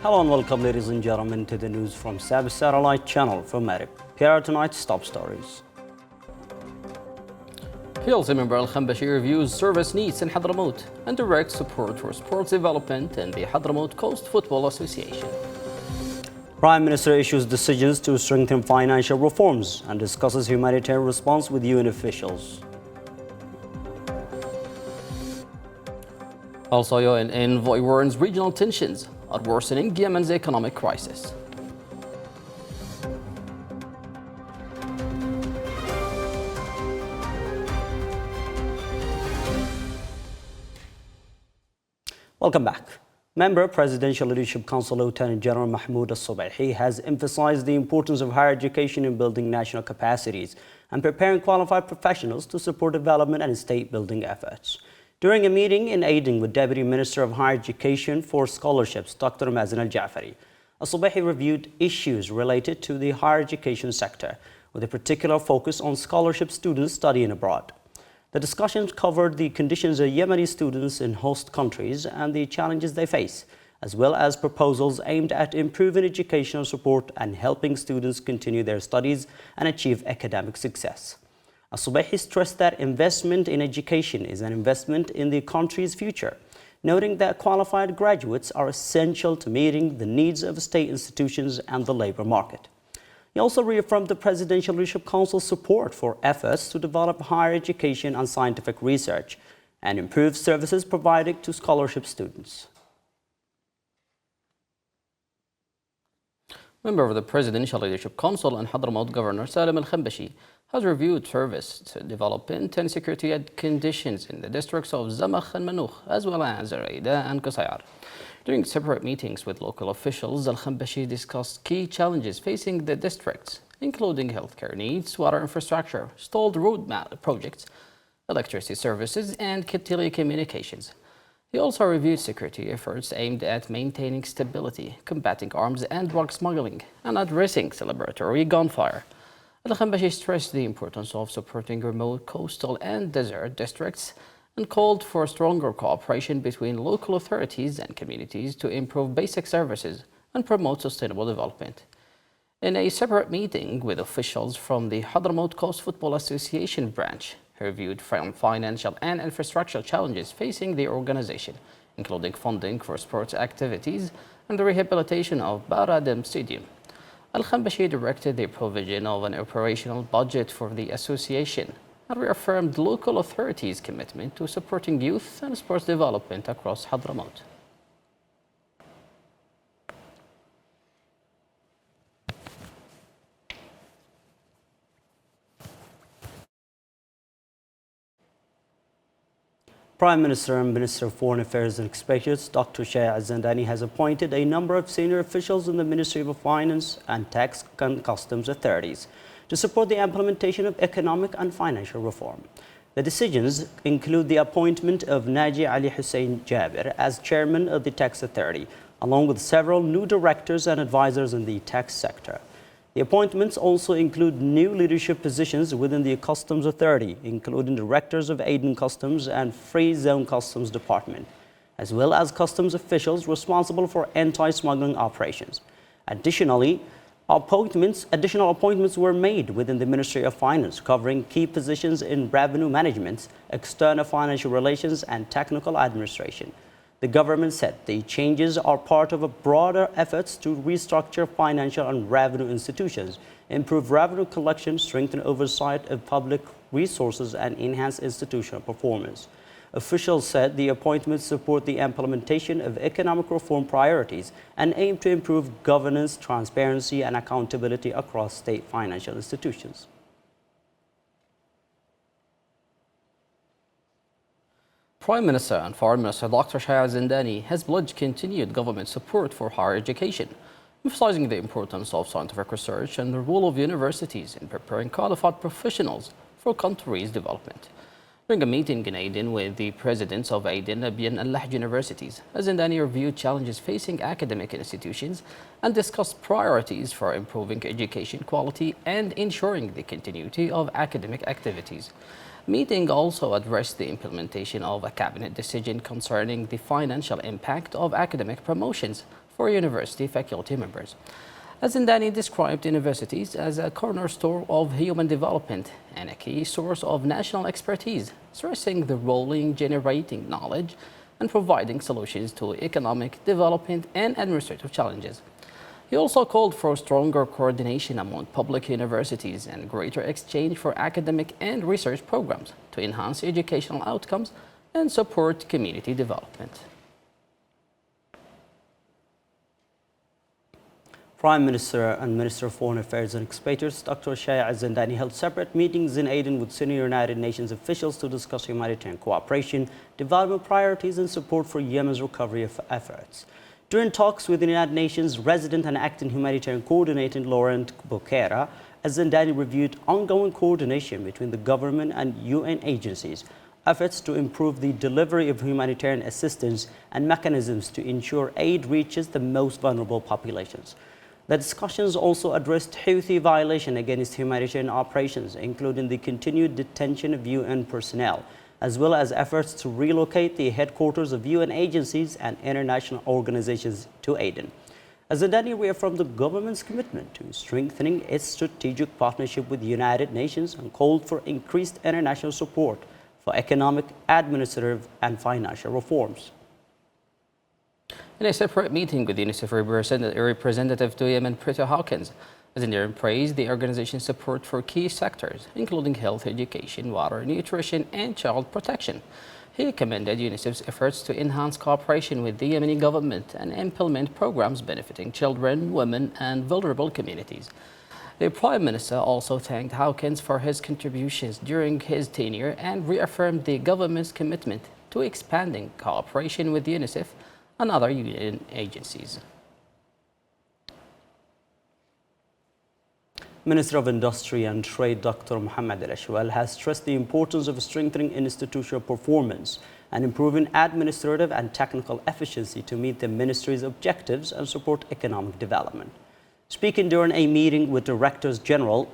Hello and welcome, ladies and gentlemen, to the news from SABA Satellite Channel from Marib. Here are tonight's top stories. PLC member Al-Khambashi reviews service needs in Hadramaut and directs support for sports development in the Hadramaut Coast Football Association. Prime Minister issues decisions to strengthen financial reforms and discusses humanitarian response with UN officials. Also, UN envoy warns regional tensions are worsening Yemen's economic crisis. Welcome back. Member Presidential Leadership Council Lieutenant General Mahmoud Al-Subaihi has emphasized the importance of higher education in building national capacities and preparing qualified professionals to support development and state-building efforts. During a meeting in Aden with Deputy Minister of Higher Education for Scholarships, Dr. Mazen Al-Jafari, Al-Subaihi reviewed issues related to the higher education sector, with a particular focus on scholarship students studying abroad. The discussions covered the conditions of Yemeni students in host countries and the challenges they face, as well as proposals aimed at improving educational support and helping students continue their studies and achieve academic success. Al-Subaihi stressed that investment in education is an investment in the country's future, noting that qualified graduates are essential to meeting the needs of state institutions and the labor market. He also reaffirmed the Presidential Leadership Council's support for efforts to develop higher education and scientific research and improve services provided to scholarship students. Member of the Presidential Leadership Council and Hadramaut Governor Salim Al-Khambashi has reviewed service development and security conditions in the districts of Zamakh and Manukh, as well as Araida and Qusayr. During separate meetings with local officials, Al-Khambashi discussed key challenges facing the districts, including healthcare needs, water infrastructure, stalled road projects, electricity services, and telecommunications. He also reviewed security efforts aimed at maintaining stability, combating arms and drug smuggling, and addressing celebratory gunfire. Al-Khambashi stressed the importance of supporting remote coastal and desert districts and called for stronger cooperation between local authorities and communities to improve basic services and promote sustainable development. In a separate meeting with officials from the Hadramaut Coast Football Association branch, he reviewed financial and infrastructural challenges facing the organization, including funding for sports activities and the rehabilitation of Baradem Stadium. Al-Khambashi directed the provision of an operational budget for the association and reaffirmed local authorities' commitment to supporting youth and sports development across Hadramaut. Prime Minister and Minister of Foreign Affairs and Expatriates, Dr. Shaya Zandani, has appointed a number of senior officials in the Ministry of Finance and Tax and Customs authorities to support the implementation of economic and financial reform. The decisions include the appointment of Naji Ali Hussein Jabir as chairman of the Tax Authority, along with several new directors and advisors in the tax sector. The appointments also include new leadership positions within the Customs Authority, including directors of Aden Customs and Free Zone Customs Department, as well as customs officials responsible for anti-smuggling operations. Additionally, additional appointments were made within the Ministry of Finance, covering key positions in revenue management, external financial relations, and technical administration. The government said the changes are part of a broader efforts to restructure financial and revenue institutions, improve revenue collection, strengthen oversight of public resources, and enhance institutional performance. Officials said the appointments support the implementation of economic reform priorities and aim to improve governance, transparency, and accountability across state financial institutions. Prime Minister and Foreign Minister Dr. Shaya Zandani has pledged continued government support for higher education, emphasizing the importance of scientific research and the role of universities in preparing qualified professionals for countries' development. During a meeting in Aden with the presidents of Aden, Abyan and Lahj universities, Zandani reviewed challenges facing academic institutions and discussed priorities for improving education quality and ensuring the continuity of academic activities. Meeting also addressed the implementation of a cabinet decision concerning the financial impact of academic promotions for university faculty members. Azindani described universities as a cornerstone of human development and a key source of national expertise, stressing the role in generating knowledge and providing solutions to economic development and administrative challenges. He also called for stronger coordination among public universities and greater exchange for academic and research programs to enhance educational outcomes and support community development. Prime Minister and Minister of Foreign Affairs and Expatriates Dr. Shaya Azindani held separate meetings in Aden with senior United Nations officials to discuss humanitarian cooperation, development priorities and support for Yemen's recovery efforts. During talks with the United Nations resident and acting humanitarian coordinator Laurent Bokera, Azindani reviewed ongoing coordination between the government and UN agencies, efforts to improve the delivery of humanitarian assistance and mechanisms to ensure aid reaches the most vulnerable populations. The discussions also addressed Houthi violation against humanitarian operations, including the continued detention of UN personnel, as well as efforts to relocate the headquarters of UN agencies and international organizations to Aden. Azindani reaffirmed the government's commitment to strengthening its strategic partnership with the United Nations and called for increased international support for economic, administrative, and financial reforms. In a separate meeting with UNICEF representative to Yemen, Peter Hawkins, Azindani praised the organization's support for key sectors, including health, education, water, nutrition, and child protection. He commended UNICEF's efforts to enhance cooperation with the Yemeni government and implement programs benefiting children, women, and vulnerable communities. The Prime Minister also thanked Hawkins for his contributions during his tenure and reaffirmed the government's commitment to expanding cooperation with UNICEF and other UN agencies. Minister of Industry and Trade Dr. Mohammed Al-Ashwal has stressed the importance of strengthening institutional performance and improving administrative and technical efficiency to meet the ministry's objectives and support economic development. Speaking during a meeting with Directors General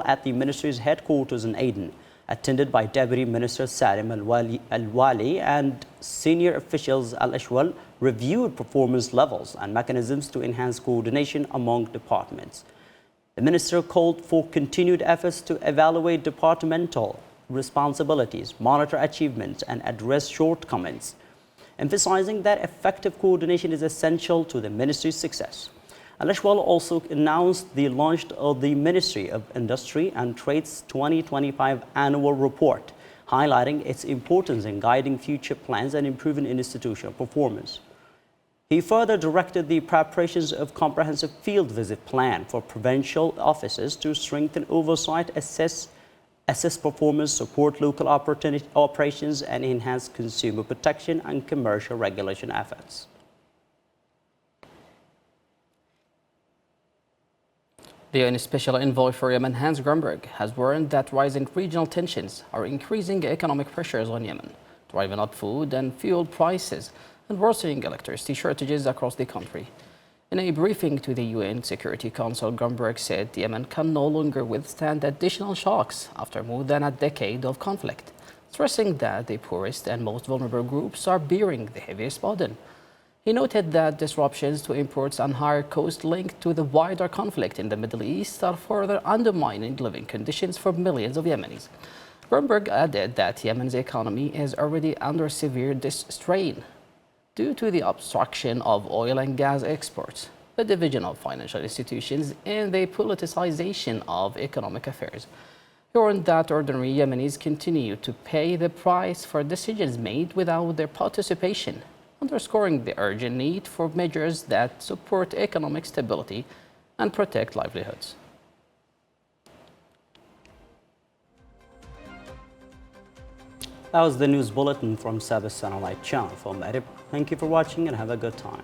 at the ministry's headquarters in Aden, attended by Deputy Minister Salim Al-Wali and senior officials, Al-Ashwal reviewed performance levels and mechanisms to enhance coordination among departments. The minister called for continued efforts to evaluate departmental responsibilities, monitor achievements, and address shortcomings, emphasizing that effective coordination is essential to the ministry's success. Al-Ashwal also announced the launch of the Ministry of Industry and Trade's 2025 annual report, highlighting its importance in guiding future plans and improving institutional performance. He further directed the preparations of comprehensive field visit plan for provincial offices to strengthen oversight, assess performance, support local operations, and enhance consumer protection and commercial regulation efforts. The UN Special Envoy for Yemen, Hans Grunberg, has warned that rising regional tensions are increasing economic pressures on Yemen, driving up food and fuel prices and worsening electricity shortages across the country. In a briefing to the UN Security Council, Grunberg said Yemen can no longer withstand additional shocks after more than a decade of conflict, stressing that the poorest and most vulnerable groups are bearing the heaviest burden. He noted that disruptions to imports and higher costs linked to the wider conflict in the Middle East are further undermining living conditions for millions of Yemenis. Grunberg added that Yemen's economy is already under severe strain due to the obstruction of oil and gas exports, the division of financial institutions, and the politicization of economic affairs. He warned that ordinary Yemenis continue to pay the price for decisions made without their participation, underscoring the urgent need for measures that support economic stability and protect livelihoods. That was the news bulletin from SABA Satellite Channel. From Edip, thank you for watching and have a good time.